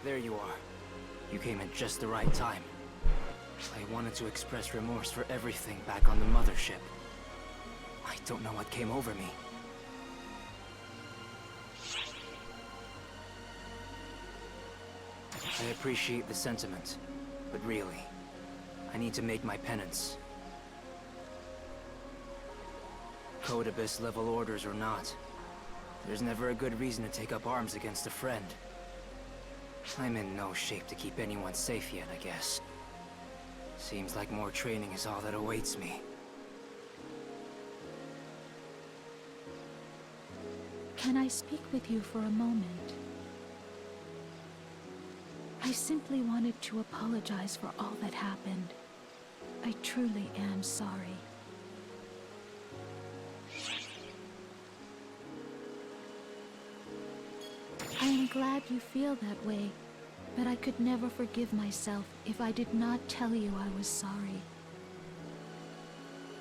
There you are. You came at just the right time. I wanted to express remorse for everything back on the mothership. I don't know what came over me. I appreciate the sentiment, but really, I need to make my penance. Code Abyss level orders or not, there's never a good reason to take up arms against a friend. I'm in no shape to keep anyone safe yet, I guess. Seems like more training is all that awaits me. Can I speak with you for a moment? I simply wanted to apologize for all that happened. I truly am sorry. I am glad you feel that way, but I could never forgive myself if I did not tell you I was sorry.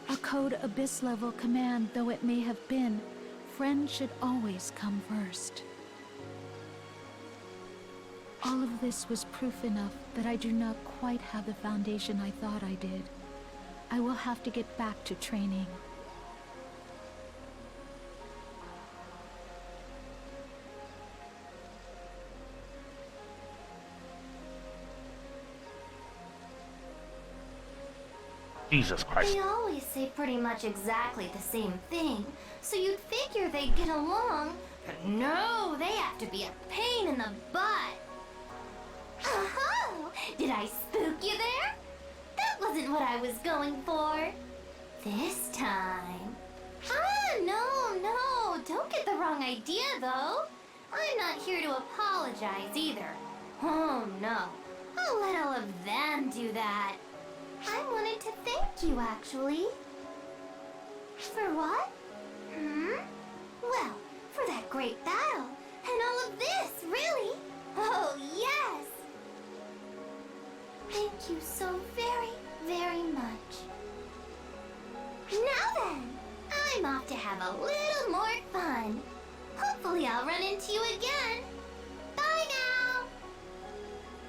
A Code Abyss level command though it may have been, friends should always come first. All of this was proof enough that I do not quite have the foundation I thought I did. I will have to get back to training. Jesus Christ. They always say pretty much exactly the same thing, so you'd figure they'd get along. But no, they have to be a pain in the butt. Oh, did I spook you there? That wasn't what I was going for. This time. No, don't get the wrong idea though. I'm not here to apologize either. Oh no, I'll let all of them do that. I wanted to thank you, actually. For what? Well, for that great battle, and all of this, really. Oh, yes! Thank you so very, very much. Now then, I'm off to have a little more fun. Hopefully I'll run into you again. Bye now!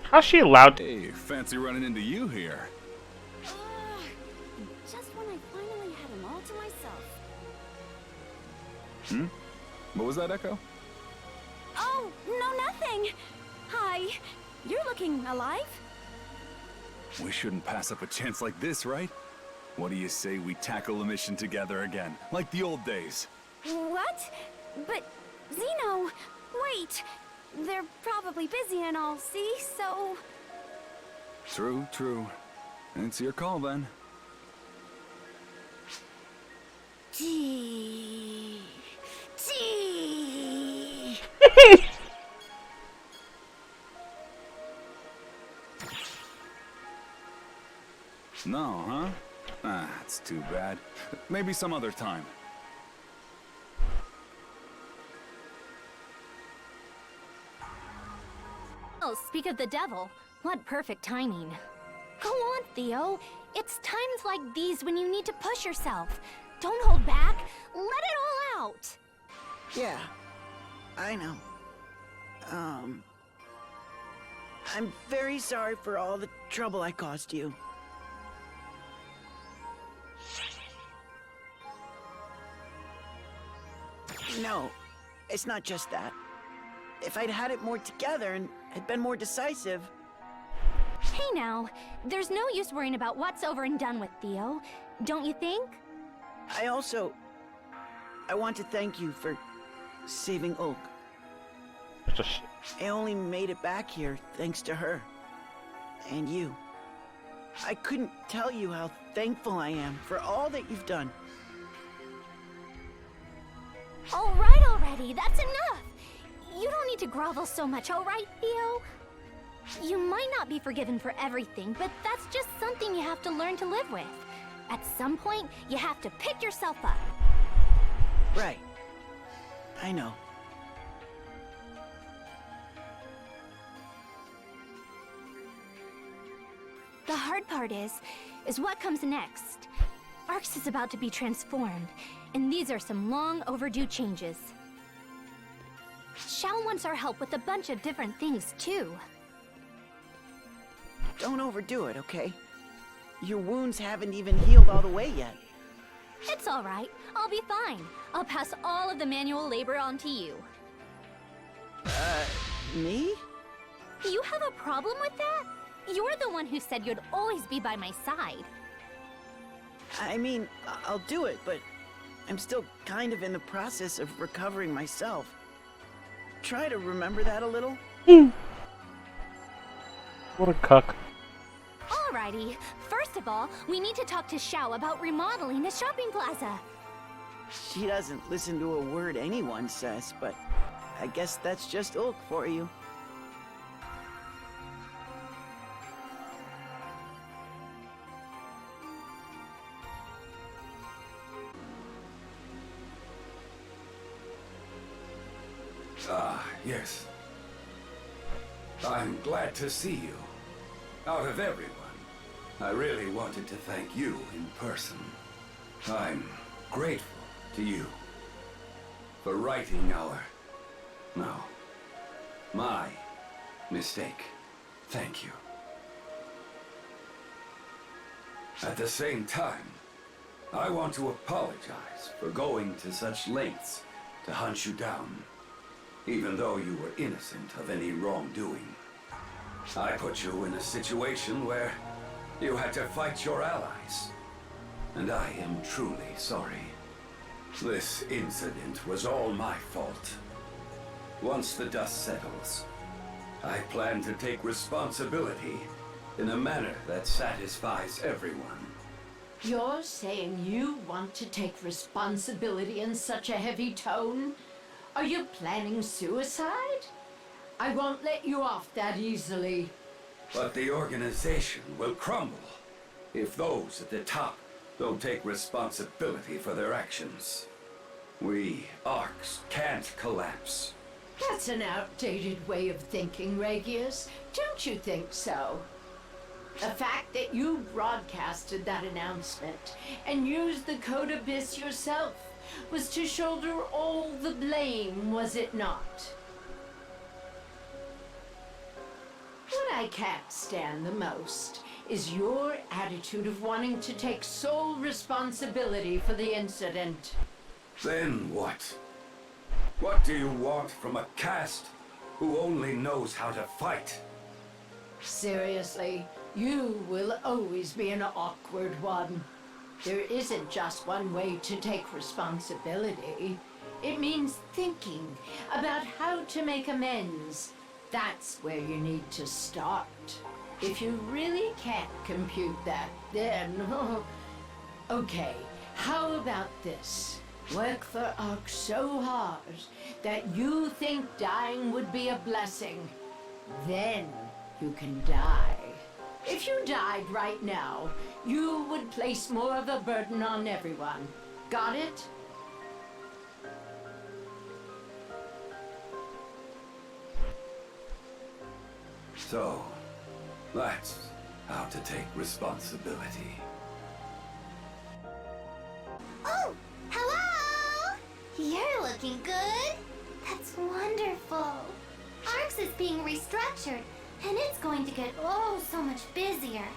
How's she allowed to? Hey, fancy running into you here. Just when I finally had him all to myself. What was that, Echo? Oh, no, nothing. Hi. You're looking alive? We shouldn't pass up a chance like this, right? What do you say we tackle a mission together again, like the old days? What? But, Zeno, wait. They're probably busy and all, see? So... True. It's your call then. Gee. No, huh? That's too bad. Maybe some other time. Oh, speak of the devil. What perfect timing. Go on, Theo. It's times like these when you need to push yourself. Don't hold back. Let it all out. Yeah, I know. I'm very sorry for all the trouble I caused you. No, it's not just that. If I'd had it more together and had been more decisive... Hey now, there's no use worrying about what's over and done with, Theo. Don't you think? I want to thank you for saving Ulk. I only made it back here thanks to her. And you. I couldn't tell you how thankful I am for all that you've done. All right already, that's enough. You don't need to grovel so much, all right, Theo? You might not be forgiven for everything, but that's just something you have to learn to live with. At some point, you have to pick yourself up. Right. I know. The hard part is what comes next. Arx is about to be transformed, and these are some long overdue changes. Xiao wants our help with a bunch of different things, too. Don't overdo it, okay? Your wounds haven't even healed all the way yet. It's all right. I'll be fine. I'll pass all of the manual labor on to you. Me? You have a problem with that? You're the one who said you'd always be by my side. I mean, I'll do it, but I'm still kind of in the process of recovering myself. Try to remember that a little. What a cuck. Alrighty. First of all, we need to talk to Xiao about remodeling the shopping plaza. She doesn't listen to a word anyone says, but I guess that's just Ulk for you. Ah, yes. I'm glad to see you. Out of everyone, I really wanted to thank you in person. I'm grateful to you for righting my mistake. Thank you. At the same time, I want to apologize for going to such lengths to hunt you down, even though you were innocent of any wrongdoing. I put you in a situation where you had to fight your allies, and I am truly sorry. This incident was all my fault. Once the dust settles, I plan to take responsibility in a manner that satisfies everyone. You're saying you want to take responsibility in such a heavy tone? Are you planning suicide? I won't let you off that easily. But the organization will crumble if those at the top don't take responsibility for their actions. We Arcs can't collapse. That's an outdated way of thinking, Regius. Don't you think so? The fact that you broadcasted that announcement and used the code abyss yourself was to shoulder all the blame, was it not? What I can't stand the most is your attitude of wanting to take sole responsibility for the incident. Then what? What do you want from a caste who only knows how to fight? Seriously, you will always be an awkward one. There isn't just one way to take responsibility. It means thinking about how to make amends. That's where you need to start. If you really can't compute that, then... Okay, how about this? Work for Ark so hard that you think dying would be a blessing. Then you can die. If you died right now, you would place more of a burden on everyone. Got it? So, that's how to take responsibility. Oh, hello! You're looking good. That's wonderful. Arx is being restructured, and it's going to get so much busier.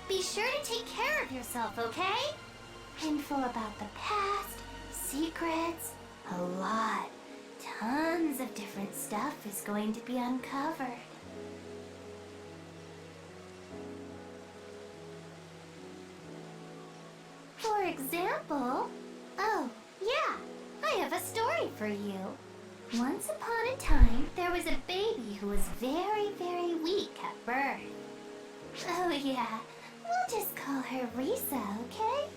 Be sure to take care of yourself, okay? Info about the past, secrets, a lot. Tons of different stuff is going to be uncovered. For example, oh, yeah, I have a story for you. Once upon a time, there was a baby who was very, very weak at birth. Oh yeah, we'll just call her Risa, okay?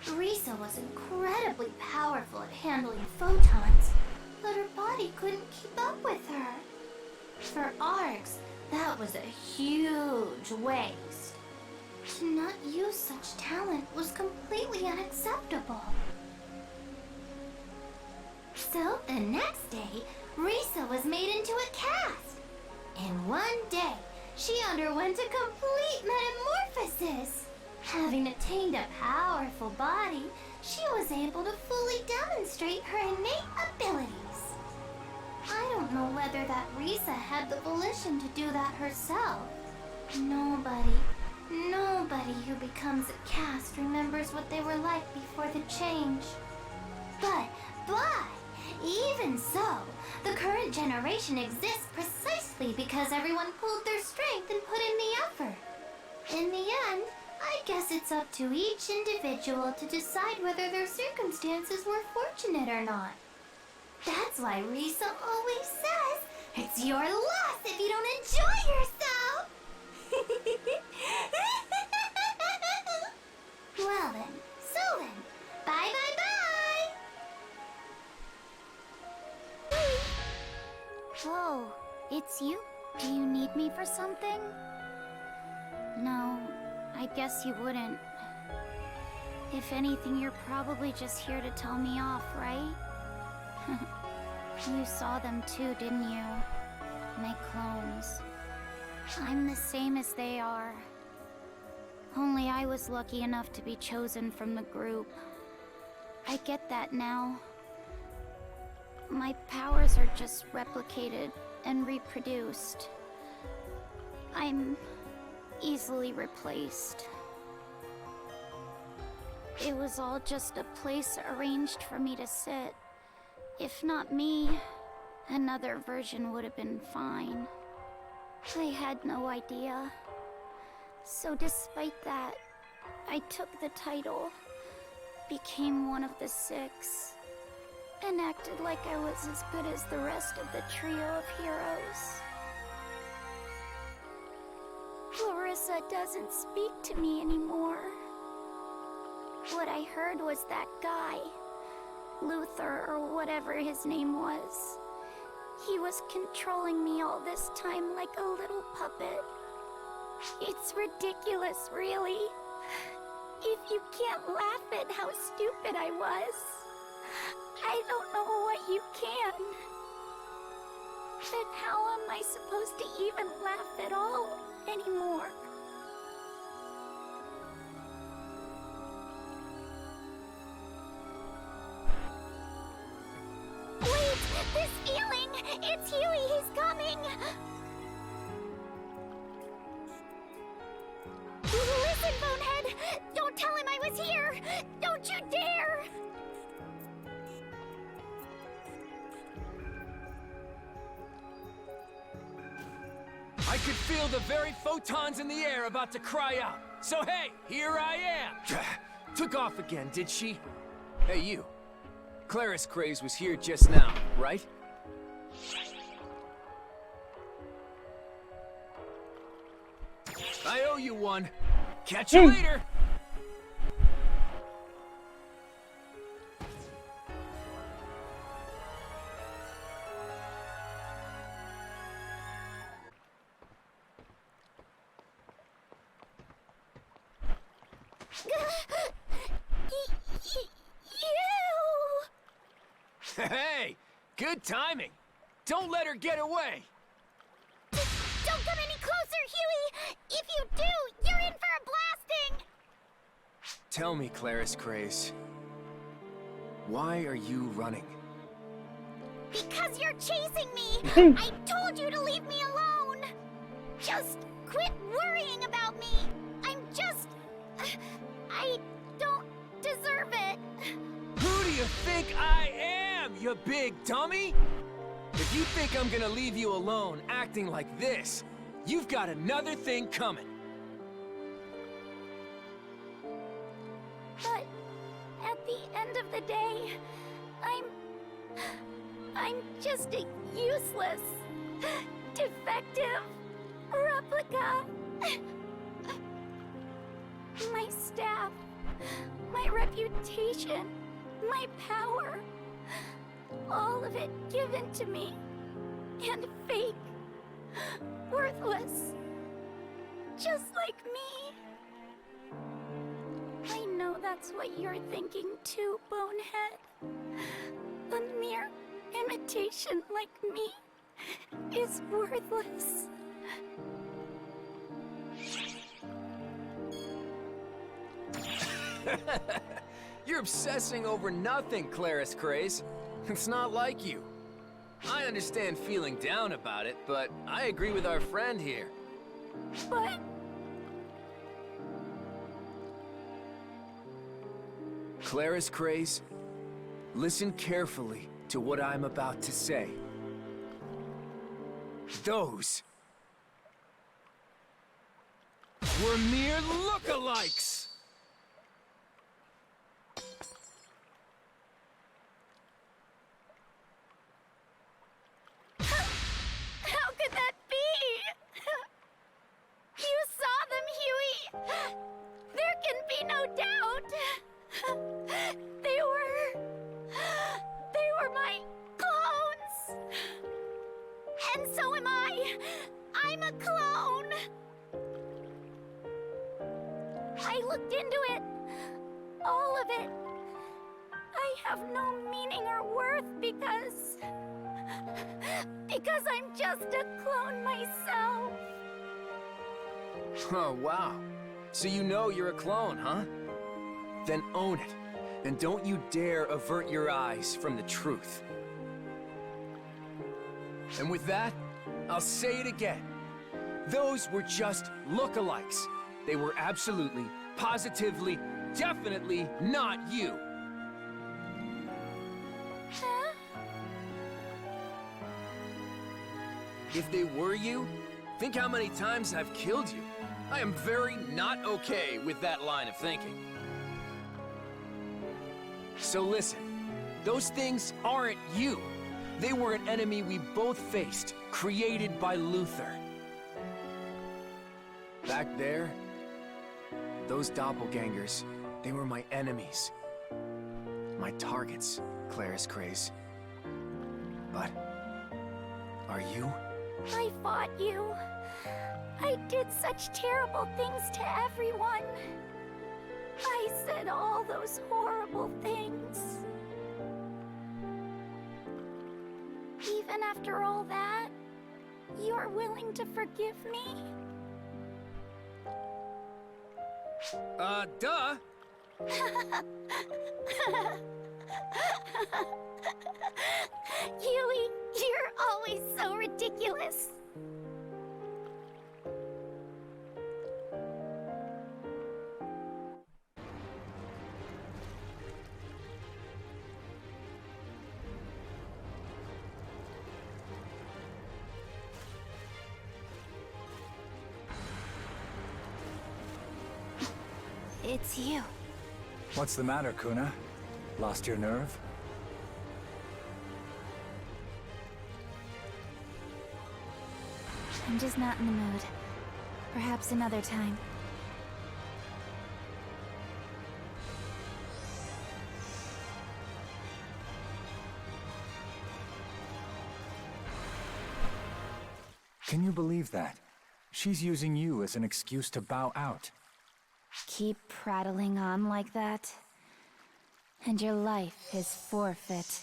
Risa was incredibly powerful at handling photons, but her body couldn't keep up with her. For Arx, that was a huge waste. To not use such talent was completely unacceptable. So the next day, Risa was made into a cast. In one day, she underwent a complete metamorphosis. Having attained a powerful body, she was able to fully demonstrate her innate abilities. I don't know whether that Risa had the volition to do that herself. Nobody who becomes a cast remembers what they were like before the change. But, even so, the current generation exists precisely because everyone pulled their strength and put in the effort. In the end, I guess it's up to each individual to decide whether their circumstances were fortunate or not. That's why Risa always says, it's your loss if you don't enjoy yourself! Well then, so then, bye bye bye! Oh, it's you? Do you need me for something? No, I guess you wouldn't. If anything, you're probably just here to tell me off, right? You saw them too, didn't you? My clones. I'm the same as they are. Only I was lucky enough to be chosen from the group. I get that now. My powers are just replicated and reproduced. I'm easily replaced. It was all just a place arranged for me to sit. If not me, another version would have been fine. I had no idea. So despite that, I took the title, became one of the 6, and acted like I was as good as the rest of the trio of heroes. Clarissa doesn't speak to me anymore. What I heard was that guy, Luther or whatever his name was. He was controlling me all this time like a little puppet. It's ridiculous, really. If you can't laugh at how stupid I was, I don't know what you can. But how am I supposed to even laugh at all anymore? Wait! This feeling! It's Huey! He's coming! Listen, Bonehead! Don't tell him I was here! Don't you dare! I could feel the very photons in the air about to cry out. So hey, here I am! Took off again, did she? Hey, you. Claris Craze was here just now, right? I owe you one. Catch you later! Hey! Good timing! Don't let her get away! Don't come any closer, Huey! If you do, you're in for a blasting! Tell me, Claris Craze. Why are you running? Because you're chasing me! I told you to leave me alone! Just quit worrying about me! I'm just... I don't deserve it! Who do you think I am, you big dummy? If you think I'm gonna leave you alone acting like this, you've got another thing coming. But at the end of the day, I'm just a useless, defective replica. My staff, my reputation, my power, all of it given to me, and fake, worthless, just like me. I know that's what you're thinking too, Bonehead. A mere imitation like me is worthless. You're obsessing over nothing, Claris Craze. It's not like you. I understand feeling down about it, but I agree with our friend here. But... Claris Craze, listen carefully to what I'm about to say. Those were mere lookalikes! How could that be? You saw them, Huey! There can be no doubt! They were my clones! And so am I! I'm a clone! I looked into it. All of it. I have no meaning or worth because I'm just a clone myself. Oh, wow. So you know you're a clone, huh? Then own it. And don't you dare avert your eyes from the truth. And with that, I'll say it again. Those were just lookalikes. They were absolutely, positively, definitely not you. Huh? If they were you, think how many times I've killed you. I am very not okay with that line of thinking. So listen, those things aren't you. They were an enemy we both faced, created by Luther. Back there, those doppelgangers, they were my enemies. My targets, Claris Craze. But, are you? I fought you. I did such terrible things to everyone. I said all those horrible things. Even after all that, you're willing to forgive me? Duh! Huey, you're always so ridiculous. It's you. What's the matter, Kuna? Lost your nerve? I'm just not in the mood. Perhaps another time. Can you believe that? She's using you as an excuse to bow out. Keep prattling on like that, and your life is forfeit.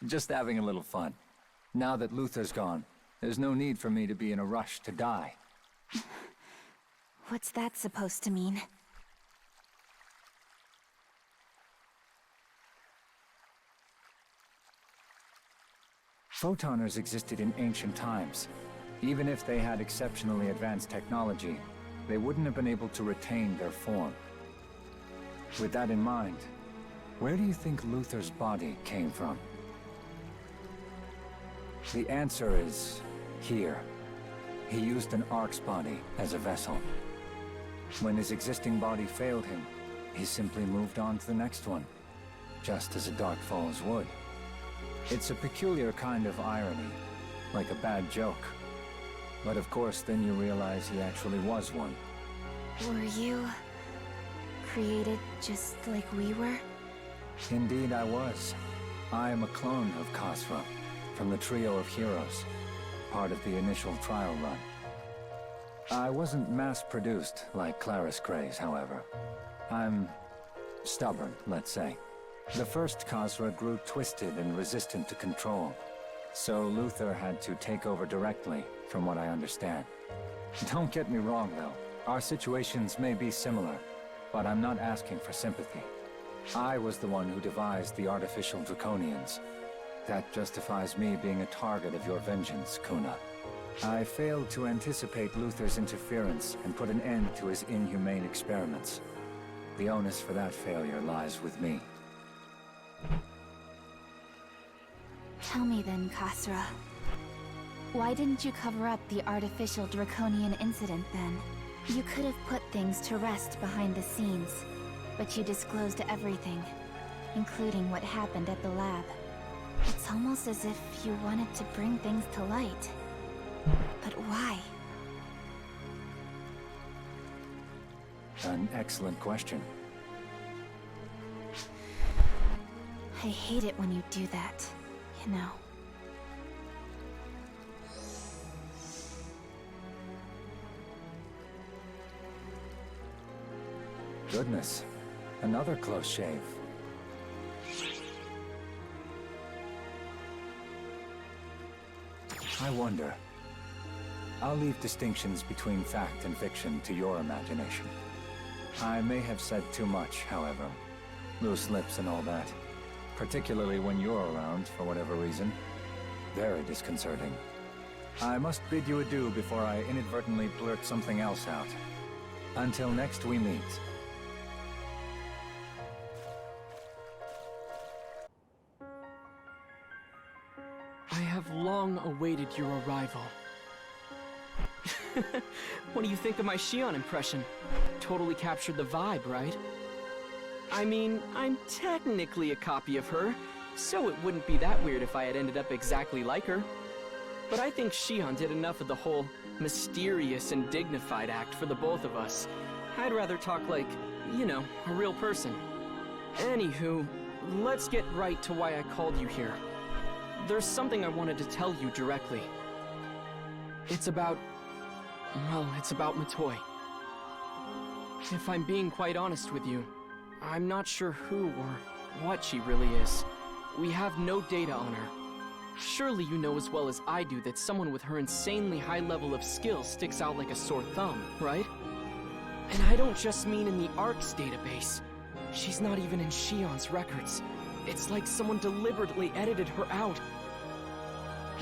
Just having a little fun. Now that Luther's gone, there's no need for me to be in a rush to die. What's that supposed to mean? Photoners existed in ancient times. Even if they had exceptionally advanced technology, they wouldn't have been able to retain their form. With that in mind, where do you think Luther's body came from? The answer is here. He used an Ark's body as a vessel. When his existing body failed him, he simply moved on to the next one, just as a Dark Falls would. It's a peculiar kind of irony, like a bad joke. But of course, then you realize he actually was one. Were you created just like we were? Indeed I was. I am a clone of Kothar, from the trio of heroes, part of the initial trial run. I wasn't mass-produced like Claris Craze, however. I'm stubborn, let's say. The first Kothar grew twisted and resistant to control, so Luther had to take over directly, from what I understand. Don't get me wrong, though. Our situations may be similar, but I'm not asking for sympathy. I was the one who devised the artificial draconians. That justifies me being a target of your vengeance, Kuna. I failed to anticipate Luther's interference and put an end to his inhumane experiments. The onus for that failure lies with me. Tell me then, Khosra. Why didn't you cover up the artificial draconian incident then? You could have put things to rest behind the scenes, but you disclosed everything, including what happened at the lab. It's almost as if you wanted to bring things to light. But why? An excellent question. I hate it when you do that, you know. Goodness, another close shave. I wonder. I'll leave distinctions between fact and fiction to your imagination. I may have said too much, however. Loose lips and all that. Particularly when you're around, for whatever reason. Very disconcerting. I must bid you adieu before I inadvertently blurt something else out. Until next we meet. I have long awaited your arrival. What do you think of my Shion impression? Totally captured the vibe, right? I mean, I'm technically a copy of her, so it wouldn't be that weird if I had ended up exactly like her. But I think Shion did enough of the whole mysterious and dignified act for the both of us. I'd rather talk like, you know, a real person. Anywho, let's get right to why I called you here. There's something I wanted to tell you directly. It's about Matoi. If I'm being quite honest with you, I'm not sure who or what she really is. We have no data on her. Surely you know as well as I do that someone with her insanely high level of skill sticks out like a sore thumb, right? And I don't just mean in the ARC's database. She's not even in Shion's records. It's like someone deliberately edited her out.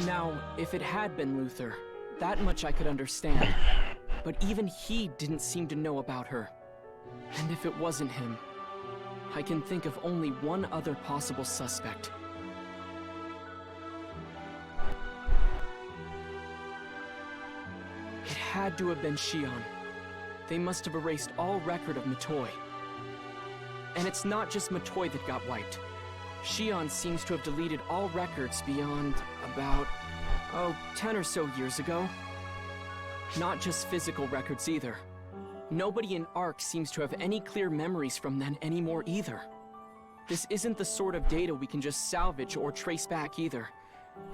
Now, if it had been Luther, that much I could understand. But even he didn't seem to know about her. And if it wasn't him, I can think of only one other possible suspect. It had to have been Shion. They must have erased all record of Matoi. And it's not just Matoi that got wiped. Shion seems to have deleted all records beyond about, 10 or so years ago. Not just physical records either. Nobody in ARC seems to have any clear memories from then anymore either. This isn't the sort of data we can just salvage or trace back either.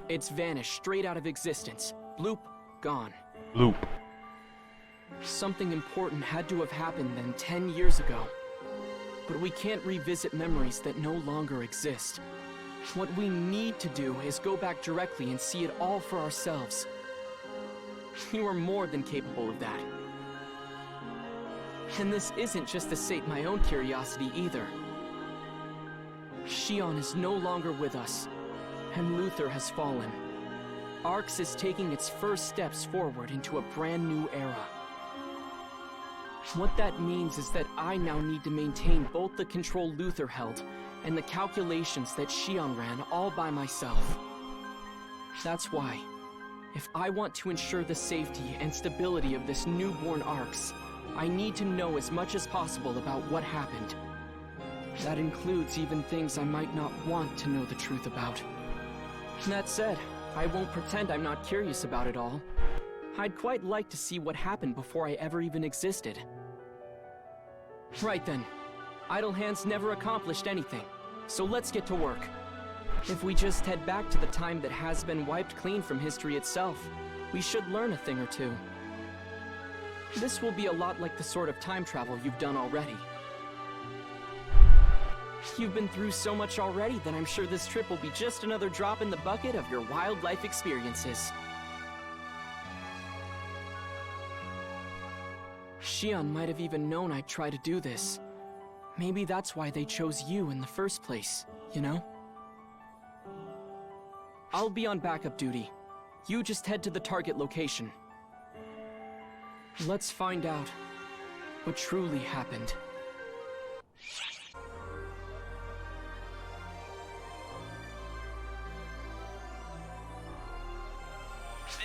It's vanished straight out of existence. Bloop, gone. Bloop. Something important had to have happened then 10 years ago. But we can't revisit memories that no longer exist. What we need to do is go back directly and see it all for ourselves. You are more than capable of that. And this isn't just to sate my own curiosity either. Shion is no longer with us, and Luther has fallen. ARCS is taking its first steps forward into a brand new era. What that means is that I now need to maintain both the control Luther held and the calculations that Shion ran all by myself. That's why, if I want to ensure the safety and stability of this newborn ARCS, I need to know as much as possible about what happened. That includes even things I might not want to know the truth about. That said, I won't pretend I'm not curious about it all. I'd quite like to see what happened before I ever even existed. Right then. Idle hands never accomplished anything, so let's get to work. If we just head back to the time that has been wiped clean from history itself, we should learn a thing or two. This will be a lot like the sort of time travel you've done already. You've been through so much already that I'm sure this trip will be just another drop in the bucket of your wildlife experiences. Shion might have even known I'd try to do this. Maybe that's why they chose you in the first place, you know? I'll be on backup duty. You just head to the target location. Let's find out what truly happened.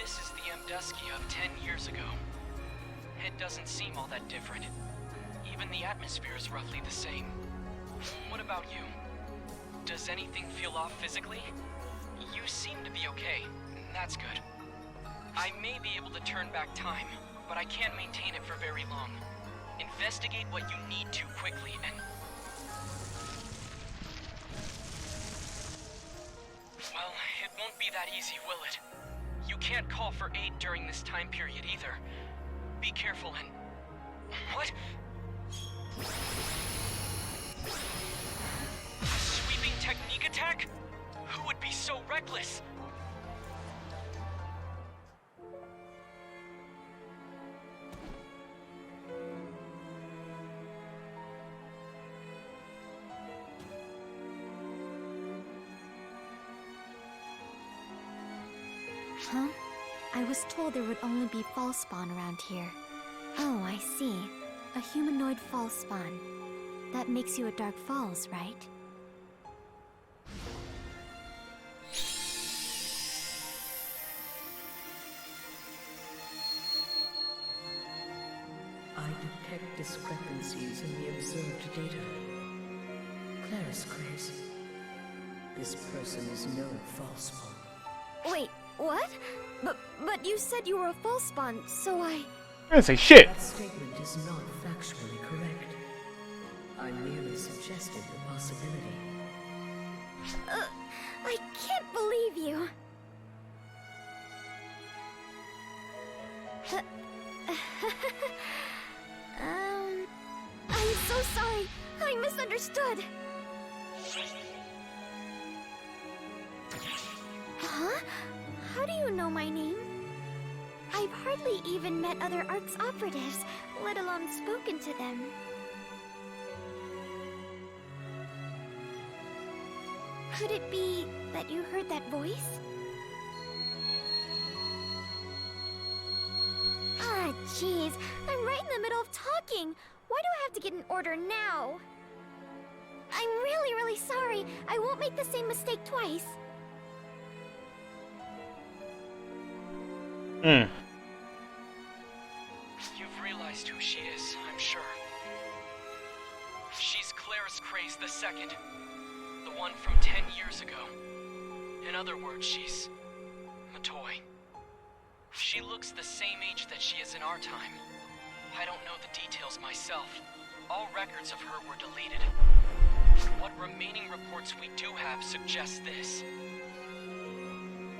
This is the Amdusky of 10 years ago. It doesn't seem all that different. Even the atmosphere is roughly the same. What about you? Does anything feel off physically? You seem to be okay. That's good. I may be able to turn back time, but I can't maintain it for very long. Investigate what you need to quickly and... Well, it won't be that easy, will it? You can't call for aid during this time period either. Be careful and... What? A sweeping technique attack? Who would be so reckless? Huh? I was told there would only be false spawn around here. Oh, I see. A humanoid false spawn. That makes you a Dark Falls, right? I detect discrepancies in the observed data. Craze. This person is no false spawn. Wait, what? But you said you were a false spawn, so I didn't say shit. That statement is not factually correct. I merely suggested the possibility. I can't believe you. I'm so sorry. I misunderstood. Huh? How do you know my name? I've hardly even met other ARC's operatives, let alone spoken to them. Could it be that you heard that voice? Ah, jeez. I'm right in the middle of talking. Why do I have to get an order now? I'm really sorry. I won't make the same mistake twice. You've realized who she is, I'm sure. She's Ch.25 the Second. The one from 10 years ago. In other words, she's a toy. She looks the same age that she is in our time. I don't know the details myself. All records of her were deleted. What remaining reports we do have suggest this.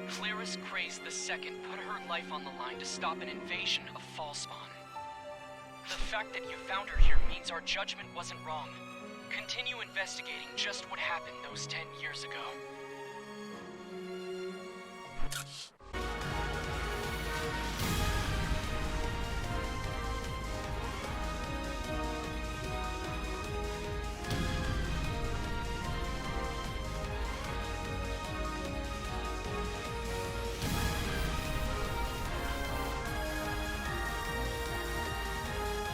Ch.25 the Second put her life on the line to stop an invasion of Falspawn. The fact that you found her here means our judgment wasn't wrong. Continue investigating just what happened those 10 years ago.